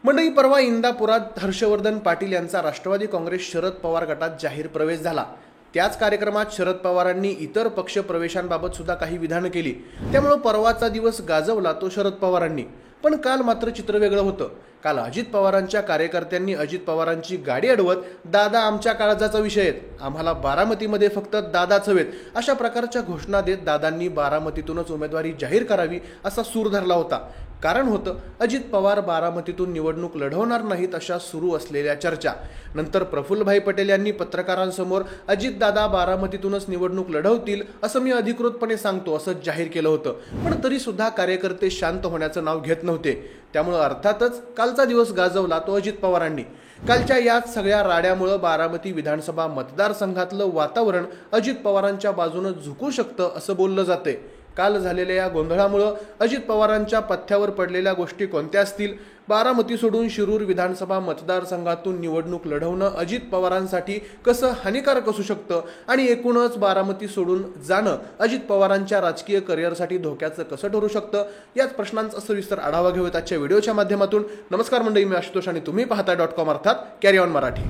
मंडळी, परवा इंदापुरात हर्षवर्धन पाटील यांचा राष्ट्रवादी काँग्रेस शरद पवार गटात जाहीर प्रवेश झाला. त्याच कार्यक्रमात शरद पवारांनी इतर पक्ष प्रवेशांबाबत सुद्धा काही विधानं केली. त्यामुळे परवाचा दिवस गाजवला तो शरद पवारांनी. पण काल मात्र चित्र वेगळं होतं. काल अजित पवारांच्या कार्यकर्त्यांनी अजित पवारांची गाडी अडवत दादा आमच्या काळजाचा विषय आहेत, आम्हाला बारामतीमध्ये फक्त दादाच हवेत अशा प्रकारच्या घोषणा देत दादांनी बारामतीतूनच उमेदवारी जाहीर करावी असा सूर धरला होता. कारण होतं अजित पवार बारामतीतून निवडणूक लढवणार नाहीत अशा सुरू असलेल्या चर्चा. नंतर प्रफुल्लभाई पटेल यांनी पत्रकारांसमोर अजितदादा बारामतीतूनच निवडणूक लढवतील असं मी अधिकृतपणे सांगतो असं जाहीर केलं होतं. पण तरी सुद्धा कार्यकर्ते शांत होण्याचं नाव घेत नव्हते. त्यामुळे अर्थातच कालचा दिवस गाजवला तो अजित पवारांनी. कालच्या याच सगळ्या राड्यामुळे बारामती विधानसभा मतदारसंघातलं वातावरण अजित पवारांच्या बाजूनं झुकू शकतं असं बोललं जाते. काल झालेल्या या गोंधळामुळे अजित पवारांच्या पथ्यावर पडलेल्या गोष्टी कोणत्या असतील? बारामती सोडून शिरूर विधानसभा मतदारसंघातून निवडणूक लढवणं अजित पवारांसाठी कसं हानिकारक असू शकतं? आणि एकूणच बारामती सोडून जाणं अजित पवारांच्या राजकीय करिअरसाठी धोक्याचं कसं ठरू शकतं? याच प्रश्नांचा सविस्तर आढावा घेऊयात आजच्या व्हिडिओच्या माध्यमातून. नमस्कार मंडळी, मी आशुतोष आणि तुम्ही पाहताय .com अर्थात कॅरी ऑन मराठी.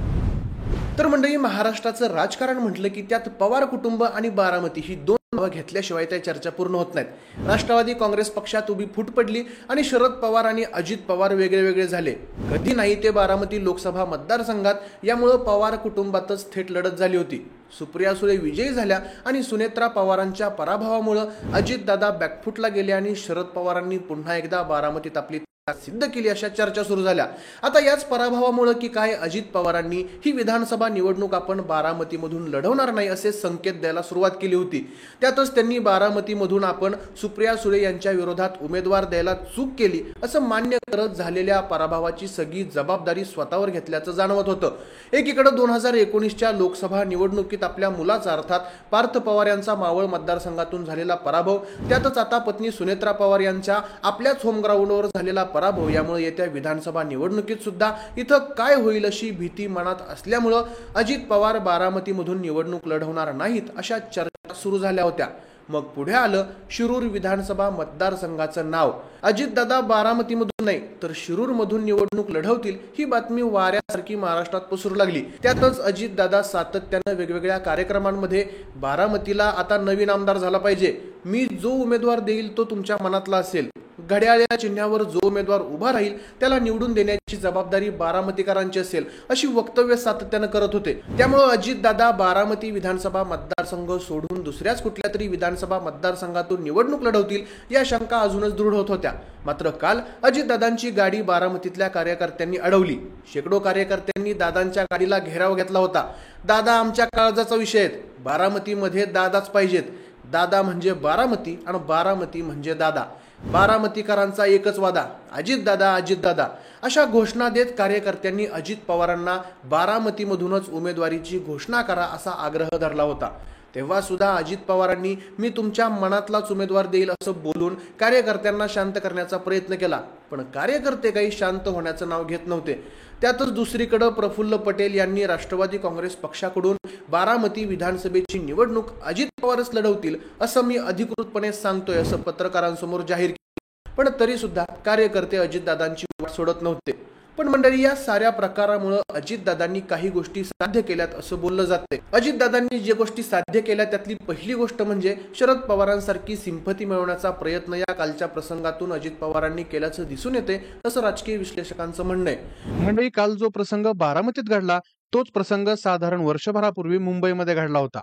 तर मंडळी, महाराष्ट्राचं राजकारण म्हटलं की त्यात पवार कुटुंब आणि बारामती ही दोन नावं घेतल्याशिवाय त्या चर्चा पूर्ण होत नाहीत. राष्ट्रवादी काँग्रेस पक्षात उभी फूट पडली आणि शरद पवार आणि अजित पवार वेगळे वेगळे झाले. कधी नाही ते बारामती लोकसभा मतदारसंघात. यामुळे पवार कुटुंबातच थेट लढत झाली होती. सुप्रिया सुळे विजयी झाल्या आणि सुनेत्रा पवारांच्या पराभवामुळे अजितदादा बॅकफुटला गेले आणि शरद पवारांनी पुन्हा एकदा बारामतीत आपली सिद्ध केली अशा चर्चा सुरू झाल्या. आता याच पराभवामुळे की काय अजित पवारांनी ही विधानसभा निवडणूक आपण बारामतीमधून लढवणार नाही असे संकेत द्यायला सुरुवात केली होती. त्यातच त्यांनी बारामतीमधून आपण सुप्रिया सुळे यांच्या विरोधात उमेदवार द्यायला चूक केली असं मान्य करत झालेल्या पराभवाची सगळी जबाबदारी स्वतःवर घेतल्याचं जाणवत होतं. एकीकडे 2019च्या लोकसभा निवडणुकीत आपल्या मुलाचा अर्थात पार्थ पवार यांचा मावळ मतदारसंघातून झालेला पराभव, त्यातच आता पत्नी सुनेत्रा पवार यांच्या आपल्याच होम ग्राउंडवर झालेला पराभव, यामुळे येत्या विधानसभा निवडणुकीत सुद्धा इथं काय होईल अशी भीती मनात असल्यामुळं अजित पवार बारामतीमधून निवडणूक लढवणार नाहीत अशा चर्चा सुरू झाल्या होत्या. मग पुढे आलं शिरूर विधानसभा मतदारसंघाचं नाव. अजितदादा बारामतीमधून नाही तर शिरूरमधून निवडणूक लढवतील ही बातमी वाऱ्यासारखी महाराष्ट्रात पसरू लागली. त्यातच अजितदादा सातत्यानं वेगवेगळ्या कार्यक्रमांमध्ये बारामतीला आता नवीन आमदार झाला पाहिजे, मी जो उमेदवार देईल तो तुमच्या मनातला असेल, घड्याळ या चिन्हावर जो उमेदवार उभा राहील त्याला निवडून देण्याची जबाबदारी बारामतीकरांची असेल अशी वक्तव्य सातत्यानं करत होते. त्यामुळे अजितदादा बारामती विधानसभा मतदारसंघ सोडून दुसऱ्याच कुठल्या तरी विधानसभा मतदारसंघातून निवडणूक लढवतील या शंका अजूनच दृढ होत होत्या. मात्र काल अजितदादांची गाडी बारामतीतल्या कार्यकर्त्यांनी अडवली. शेकडो कार्यकर्त्यांनी दादांच्या गाडीला घेराव घेतला होता. दादा आमच्या काळजाचा विषय आहेत, बारामतीमध्ये दादाच पाहिजेत, दादा म्हणजे बारामती आणि बारामती म्हणजे दादा, बारामतीकरांचा एकच वादा, अजितदादा अजितदादा अशा घोषणा देत कार्यकर्त्यांनी अजित पवारांना बारामतीमधूनच उमेदवारीची घोषणा करा असा आग्रह धरला होता. तेव्हा सुद्धा अजित पवारांनी मी तुमच्या मनातलाच उमेदवार देईल असं बोलून कार्यकर्त्यांना शांत करण्याचा प्रयत्न केला. पण कार्यकर्ते काही शांत होण्याचं नाव घेत नव्हते. त्यातच दुसरीकडे प्रफुल्ल पटेल यांनी राष्ट्रवादी काँग्रेस पक्षाकडून बारामती विधानसभेची निवडणूक अजित पवारच लढवतील असं मी अधिकृतपणे सांगतोय असं पत्रकारांसमोर जाहीर केलं. पण तरी सुद्धा कार्यकर्ते अजितदादांची वाट सोडत नव्हते. पण मंडळी, या साऱ्या प्रकारामुळे अजितदादांनी काही गोष्टी साध्य केल्यात असं बोललं जाते. अजितदादांनी जे गोष्टी साध्य केल्या त्यातली पहिली गोष्ट म्हणजे शरद पवारांसारखी सिंपती मिळवण्याचा प्रयत्न या कालच्या प्रसंगातून अजित पवारांनी केल्याचं दिसून येते असं राजकीय विश्लेषकांचं म्हणणं आहे. मंडळी, काल जो प्रसंग बारामतीत घडला तोच प्रसंग साधारण वर्षभरापूर्वी मुंबईमध्ये घडला होता.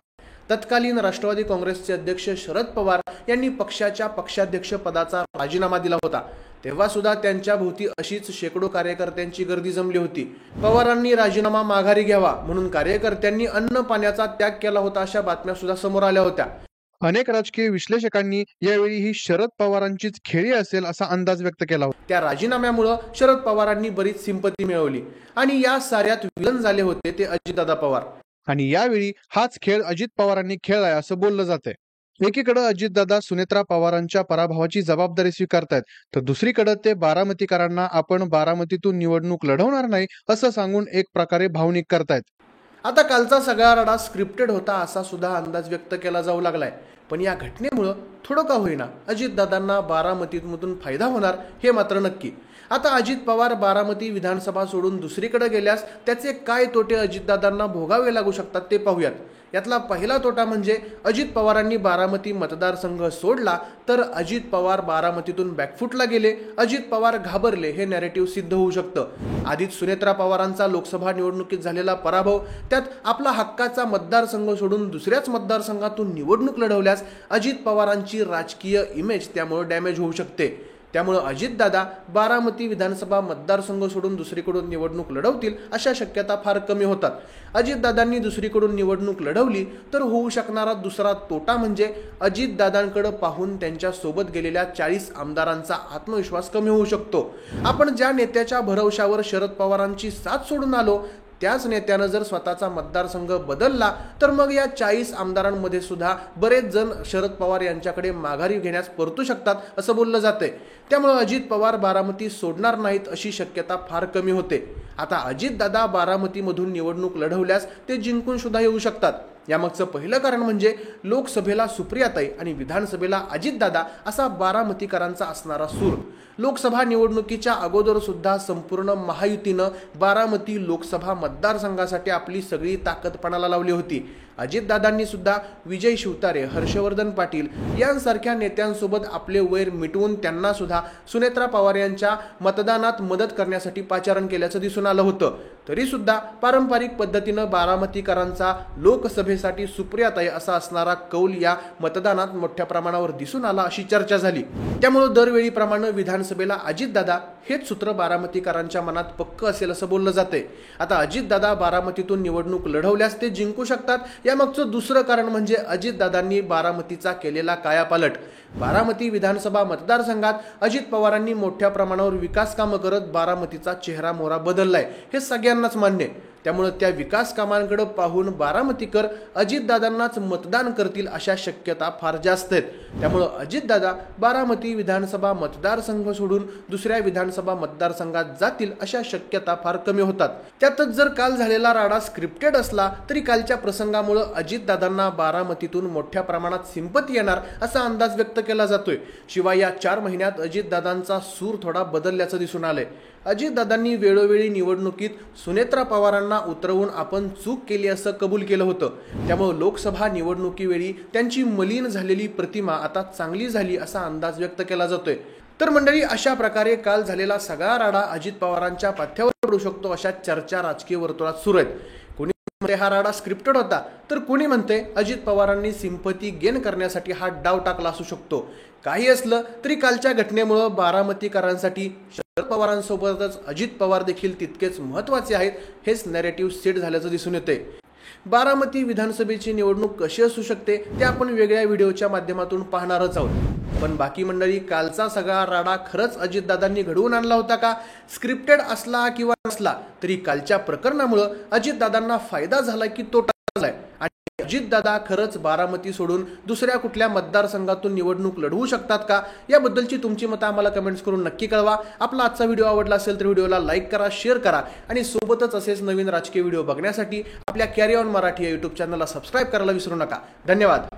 तत्कालीन राष्ट्रवादी काँग्रेसचे अध्यक्ष शरद पवार यांनी पक्षाच्या पक्षाध्यक्ष पदाचा राजीनामा दिला होता. तेव्हा सुद्धा त्यांच्या भोवती अशीच शेकडो कार्यकर्त्यांची गर्दी जमली होती. पवारांनी राजीनामा माघारी घ्यावा म्हणून कार्यकर्त्यांनी अन्न पाण्याचा त्याग केला होता अशा बातम्या सुद्धा समोर आल्या होत्या. अनेक राजकीय विश्लेषकांनी यावेळी ही शरद पवारांचीच खेळी असेल असा अंदाज व्यक्त केला होता. त्या राजीनाम्यामुळे शरद पवारांनी बरीच सिंपती मिळवली आणि या साऱ्यात विलन झाले होते ते अजितदादा पवार. आणि यावेळी हाच खेळ अजित पवारांनी खेळलाय असं बोललं जातंय. एकीकडे अजितदादा सुनेत्रा पवारांच्या पराभवाची जबाबदारी स्वीकारतायत तर दुसरीकडे ते बारामतीकरांना आपण बारामतीतून निवडणूक लढवणार नाही असं सांगून एक प्रकारे भावनिक करतायत. आता कालचा सगळा रडा स्क्रिप्टेड होता असा सुद्धा अंदाज व्यक्त केला जाऊ लागलाय. पण या घटनेमुळे थोडं का होईना अजितदादांना बारामतीमधून फायदा होणार हे मात्र नक्की. आता अजित पवार बारामती विधानसभा सोडून दुसरीकडे गेल्यास त्याचे काय तोटे अजितदादांना भोगावे लागू शकतात ते पाहूयात। यातला पहिला तोटा म्हणजे अजित पवारांनी बारामती मतदारसंघ सोडला तर अजित पवार बारामतीतून बॅकफुटला गेले, अजित पवार घाबरले हे नॅरेटिव्ह सिद्ध होऊ शकतं। आधीच सुनेत्रा पवारांचा लोकसभा निवडणुकीत झालेला पराभव, त्यात आपला हक्काचा मतदारसंघ सोडून दुसऱ्याच मतदारसंघातून निवडणूक लढवल्यास अजित पवारांची राजकीय इमेज त्यामुळे डॅमेज होऊ शकते। त्यामुळे अजितदादा बारामती विधानसभा मतदारसंघ सोडून दुसरीकडून निवडणूक लढवतील अशा शक्यता फार कमी होतात। अजितदादांनी दुसरीकडून निवडणूक लढवली तर होऊ शकणारा दुसरा तोटा म्हणजे अजितदादांकडे पाहून त्यांच्या सोबत गेलेल्या 40 आमदारांचा आत्मविश्वास कमी होऊ शकतो। आपण ज्या नेत्याच्या भरवशावर शरद पवारांची साथ सोडून आलो त्याच नेत्यानं जर स्वतःचा मतदारसंघ बदलला तर मग या 40 आमदारांमध्ये सुद्धा बरेच जण शरद पवार यांच्याकडे माघारी घेण्यास परतू शकतात असं बोललं जाते। त्यामुळे अजित पवार बारामती सोडणार नाहीत अशी शक्यता फार कमी होते। आता अजितदादा बारामतीमधून निवडणूक लढवल्यास ते जिंकून सुद्धा येऊ शकतात। यामागचं पहिलं कारण म्हणजे लोकसभेला सुप्रियाताई आणि विधानसभेला अजितदादा असा बारामतीकरांचा असणारा सूर। लोकसभा निवडणुकीच्या अगोदर सुद्धा संपूर्ण महायुतीनं बारामती लोकसभा मतदारसंघासाठी आपली सगळी ताकद पणाला लावली होती। अजितदादांनी सुद्धा विजय शिवतारे, हर्षवर्धन पाटील यांसारख्या नेत्यांसोबत आपले वैर मिटवून त्यांना सुद्धा सुनेत्रा पवार यांच्या मतदानात मदत करण्यासाठी पाचारण केल्याचं दिसून आलं होतं। तरी सुद्धा पारंपरिक पद्धतीनं बारामतीकरांचा लोकसभेसाठी सुप्रियाताई असा असणारा कौल या मतदानात मोठ्या प्रमाणावर दिसून आला अशी चर्चा झाली। त्यामुळे दरवेळीप्रमाणे विधानसभेला अजितदादा हेच सूत्र बारामतीकरांच्या मनात पक्क असेल असं बोललं जाते। आता अजितदादा बारामतीतून निवडणूक लढवल्यास ते जिंकू शकतात। यामागचं दुसरं कारण म्हणजे अजितदादांनी बारामतीचा केलेला कायापालट। बारामती विधानसभा मतदारसंघात अजित पवारांनी मोठ्या प्रमाणावर विकास कामं करत बारामतीचा चेहरा मोहरा बदललाय हे सगळ्यांनाच मान्य आहे। त्यामुळे त्या विकास कामांकडे पाहून बारामतीकर अजितदादांनाच मतदान करतील अशा शक्यता फार जास्त आहेत। त्यामुळे अजितदादा बारामती विधानसभा मतदारसंघ सोडून दुसऱ्या विधानसभा मतदारसंघात जातील अशा शक्यता फार कमी होतात। त्यातच जर काल झालेला राडा स्क्रिप्टेड असला तरी कालच्या प्रसंगामुळे अजितदादांना बारामतीतून मोठ्या प्रमाणात सिंपती येणार असा अंदाज व्यक्त केला जातोय। शिवाय या 4 महिन्यात अजितदादांचा सूर थोडा बदलल्याचं दिसून आलंय। अजितदादांनी वेळोवेळी निवडणुकीत सुनेत्रा पवारांना उतरवून आपण चूक केली असं कबूल केलं होतं। त्यामुळे लोकसभा निवडणुकीवेळी त्यांची मलिन झालेली प्रतिमा आता चांगली झाली असा अंदाज व्यक्त केला जातोय। तर मंडळी, अशा प्रकारे काल झालेला सगळा राडा अजित पवारांच्या पाठ्यावर पडू शकतो अशा चर्चा राजकीय वर्तुळात सुरू आहेत। कोणी म्हणते हा राडा स्क्रिप्टेड होता, तर कोणी म्हणते अजित पवारांनी सिंपती गेन करण्यासाठी हा डाव टाकला असू शकतो। काही असलं तरी कालच्या घटनेमुळे बारामतीकरांसाठी शरद पवारांसोबतच अजित पवार देखील तितकेच महत्त्वाचे आहेत हेच नॅरेटिव्ह सेट झाल्याचं दिसून येते। बारामती विधानसभेची निवडणूक कशी असू शकते ते आपण वेगळ्या व्हिडिओच्या माध्यमातून पाहणारच आहोत। पण बाकी मंडळी, कालचा सगळा राडा खरंच अजितदादांनी घडवून आणला होता का? स्क्रिप्टेड असला किंवा नसला तरी कालच्या प्रकरणामुळे अजितदादांना फायदा झाला की तोटा झालाय? आणि अजितदादा खरंच बारामती सोडून दुसऱ्या कुठल्या मतदारसंघातून निवडणूक लढवू शकतात का? याबद्दलची तुमची मतं आम्हाला कमेंट्स करून नक्की कळवा। आपला आजचा व्हिडिओ आवडला असेल तर व्हिडिओला लाईक करा, शेअर करा आणि सोबतच असेच नवीन राजकीय व्हिडिओ बघण्यासाठी आपल्या कॅरी ऑन मराठी या यूट्यूब चॅनलला सबस्क्राईब करायला विसरू नका। धन्यवाद।